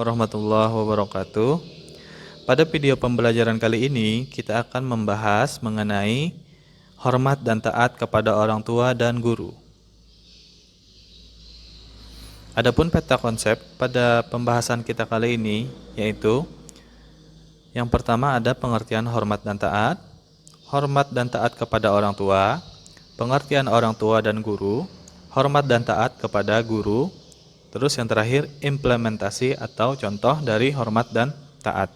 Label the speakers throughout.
Speaker 1: warahmatullahi wabarakatuh. Pada video pembelajaran kali ini, kita akan membahas mengenai hormat dan taat kepada orang tua dan guru. Adapun peta konsep pada pembahasan kita kali ini, yaitu yang pertama ada pengertian hormat dan taat. Hormat dan taat kepada orang tua, pengertian orang tua dan guru, hormat dan taat kepada guru. Terus yang terakhir, implementasi atau contoh dari hormat dan taat.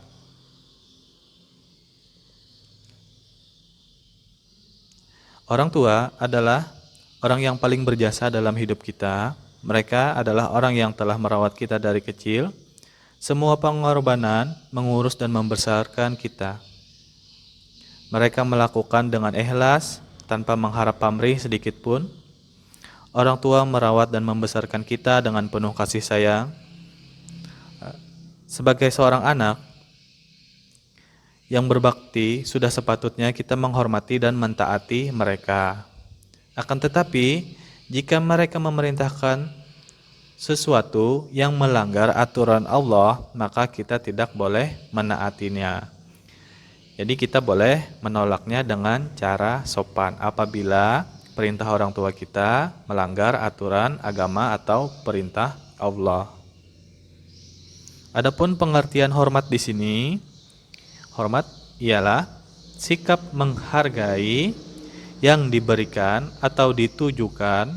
Speaker 1: Orang tua adalah orang yang paling berjasa dalam hidup kita. Mereka adalah orang yang telah merawat kita dari kecil. Semua pengorbanan mengurus dan membesarkan kita. Mereka melakukan dengan ikhlas, tanpa mengharap pamrih sedikit pun. Orang tua merawat dan membesarkan kita dengan penuh kasih sayang. Sebagai seorang anak yang berbakti, sudah sepatutnya kita menghormati dan mentaati mereka. Akan tetapi, jika mereka memerintahkan sesuatu yang melanggar aturan Allah, maka kita tidak boleh menaatinya. Jadi kita boleh menolaknya dengan cara sopan apabila perintah orang tua kita melanggar aturan agama atau perintah Allah. Adapun pengertian hormat di sini, hormat ialah sikap menghargai yang diberikan atau ditujukan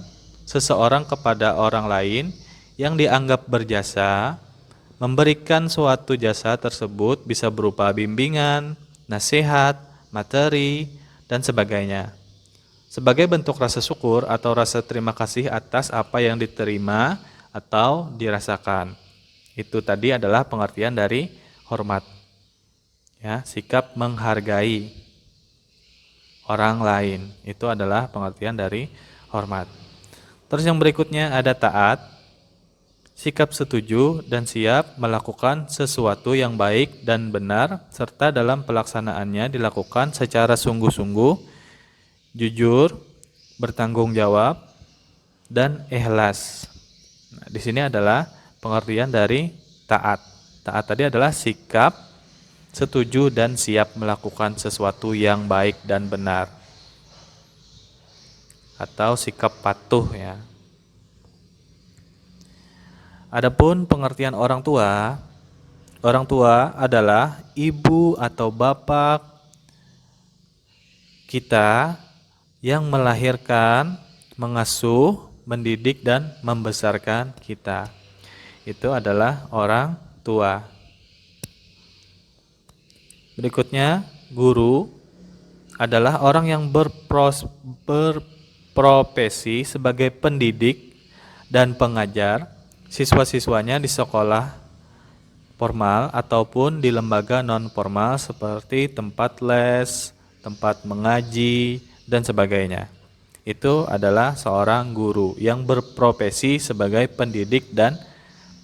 Speaker 1: seseorang kepada orang lain yang dianggap berjasa. Memberikan suatu jasa tersebut bisa berupa bimbingan, nasihat, materi, dan sebagainya. Sebagai bentuk rasa syukur atau rasa terima kasih atas apa yang diterima atau dirasakan. Itu tadi adalah pengertian dari hormat. Ya, sikap menghargai orang lain. Itu adalah pengertian dari hormat. Terus yang berikutnya ada taat. Sikap setuju dan siap melakukan sesuatu yang baik dan benar, serta dalam pelaksanaannya dilakukan secara sungguh-sungguh, jujur, bertanggung jawab, dan ikhlas. Nah, di sini adalah pengertian dari taat. Taat tadi adalah sikap setuju dan siap melakukan sesuatu yang baik dan benar, atau sikap patuh ya. Adapun pengertian orang tua adalah ibu atau bapak kita yang melahirkan, mengasuh, mendidik dan membesarkan kita. Itu adalah orang tua. Berikutnya, guru adalah orang yang berprofesi sebagai pendidik dan pengajar siswa-siswanya di sekolah formal ataupun di lembaga non-formal seperti tempat les, tempat mengaji, dan sebagainya. Itu adalah seorang guru yang berprofesi sebagai pendidik dan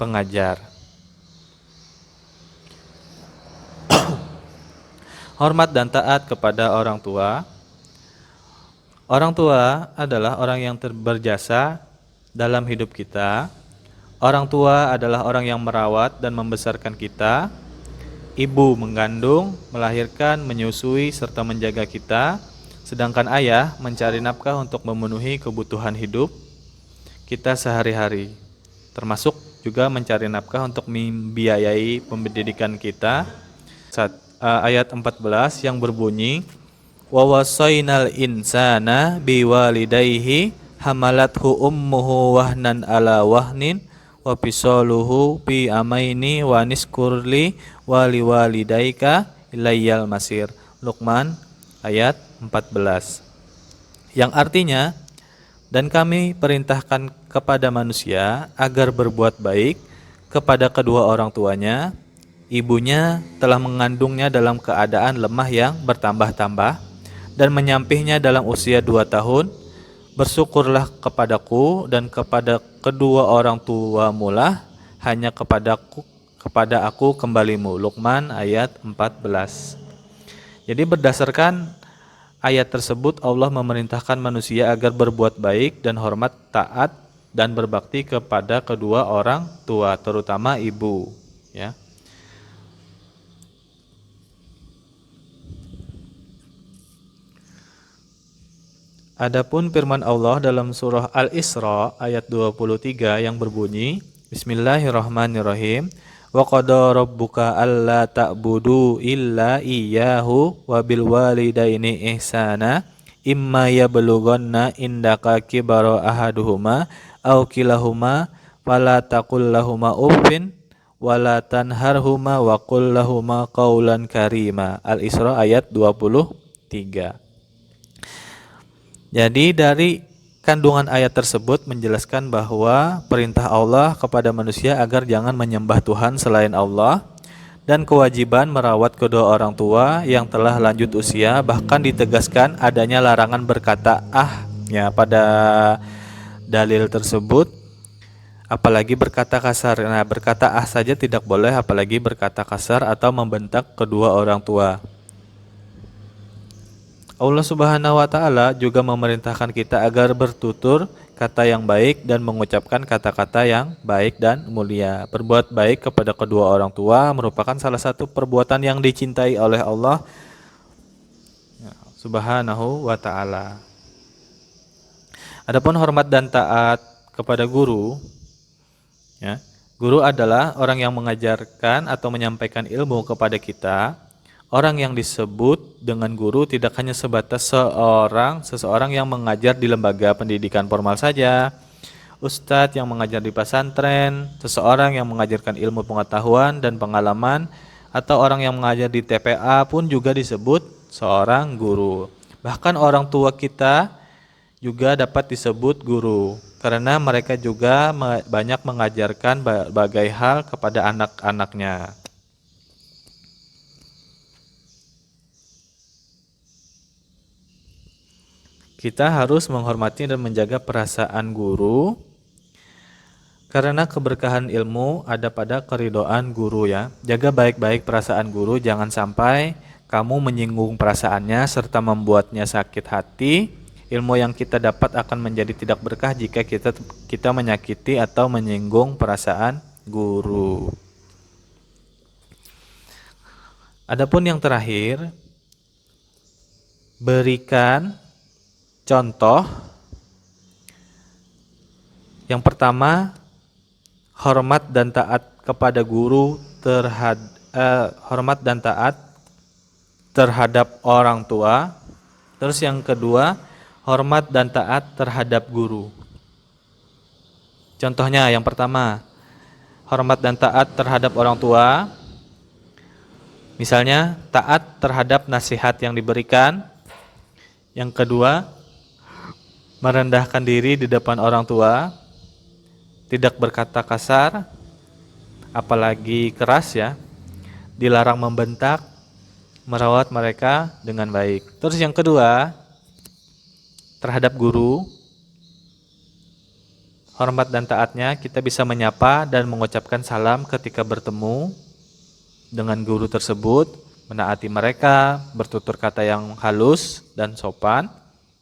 Speaker 1: pengajar. Hormat dan taat kepada orang tua. Orang tua adalah orang yang berjasa dalam hidup kita. Orang tua adalah orang yang merawat dan membesarkan kita. Ibu mengandung, melahirkan, menyusui, serta menjaga kita. Sedangkan ayah mencari nafkah untuk memenuhi kebutuhan hidup kita sehari-hari. Termasuk juga mencari nafkah untuk membiayai pendidikan kita. Ayat 14 yang berbunyi, wa wasainal insana biwalidayhi hamalathu ummuhu wahnan ala wahnin wa fisaluhu bi amaini wa niskurli waliwalidayka ilayyal masir. Luqman ayat 14. Yang artinya, dan kami perintahkan kepada manusia agar berbuat baik kepada kedua orang tuanya. Ibunya telah mengandungnya dalam keadaan lemah yang bertambah-tambah dan menyampihnya dalam usia 2 tahun. Bersyukurlah kepadaku dan kepada kedua orang tuamu lah, hanya kepada aku kembalimu. Luqman ayat 14. Jadi berdasarkan ayat tersebut, Allah memerintahkan manusia agar berbuat baik dan hormat, taat, dan berbakti kepada kedua orang tua, terutama ibu. ya. Adapun firman Allah dalam surah Al-Isra ayat 23 yang berbunyi, Bismillahirrahmanirrahim. Wa qada rabbuka alla ta'budu illa iyyahu wa bil walidaini ihsana imma yablughanna indaka kibara ahaduhuma aw kilahuma fala taqul lahumā uffin wala tanharhuma wa qul lahumā qawlan karīmā. Al-Isra ayat 23. Jadi dari kandungan ayat tersebut menjelaskan bahwa perintah Allah kepada manusia agar jangan menyembah Tuhan selain Allah dan kewajiban merawat kedua orang tua yang telah lanjut usia, bahkan ditegaskan adanya larangan berkata ya pada dalil tersebut, apalagi berkata kasar. Nah, berkata saja tidak boleh, apalagi berkata kasar atau membentak kedua orang tua. Allah Subhanahu wa Ta'ala juga memerintahkan kita agar bertutur kata yang baik dan mengucapkan kata-kata yang baik dan mulia. Berbuat baik kepada kedua orang tua merupakan salah satu perbuatan yang dicintai oleh Allah Subhanahu wa Ta'ala. Adapun hormat dan taat kepada guru, ya, guru adalah orang yang mengajarkan atau menyampaikan ilmu kepada kita. Orang yang disebut dengan guru tidak hanya sebatas seseorang yang mengajar di lembaga pendidikan formal saja, ustadz yang mengajar di pesantren, seseorang yang mengajarkan ilmu pengetahuan dan pengalaman, atau orang yang mengajar di TPA pun juga disebut seorang guru. Bahkan orang tua kita juga dapat disebut guru, karena mereka juga banyak mengajarkan berbagai hal kepada anak-anaknya. Kita harus menghormati dan menjaga perasaan guru, karena keberkahan ilmu ada pada keridhaan guru, ya. Jaga baik-baik perasaan guru, jangan sampai kamu menyinggung perasaannya serta membuatnya sakit hati. Ilmu yang kita dapat akan menjadi tidak berkah jika kita menyakiti atau menyinggung perasaan guru. Adapun yang terakhir, berikan contoh. Yang pertama, hormat dan taat kepada guru hormat dan taat terhadap orang tua. Terus yang kedua, hormat dan taat terhadap guru. Contohnya yang pertama, hormat dan taat terhadap orang tua. Misalnya, taat terhadap nasihat yang diberikan. Yang kedua, merendahkan diri di depan orang tua, tidak berkata kasar, apalagi keras, ya. Dilarang membentak, merawat mereka dengan baik. Terus yang kedua, terhadap guru, hormat dan taatnya kita bisa menyapa dan mengucapkan salam ketika bertemu dengan guru tersebut, menaati mereka, bertutur kata yang halus dan sopan.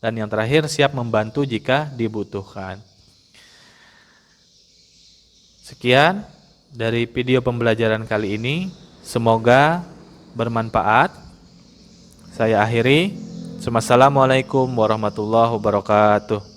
Speaker 1: Dan yang terakhir, siap membantu jika dibutuhkan. Sekian dari video pembelajaran kali ini. Semoga bermanfaat. Saya akhiri. Wassalamualaikum warahmatullahi wabarakatuh.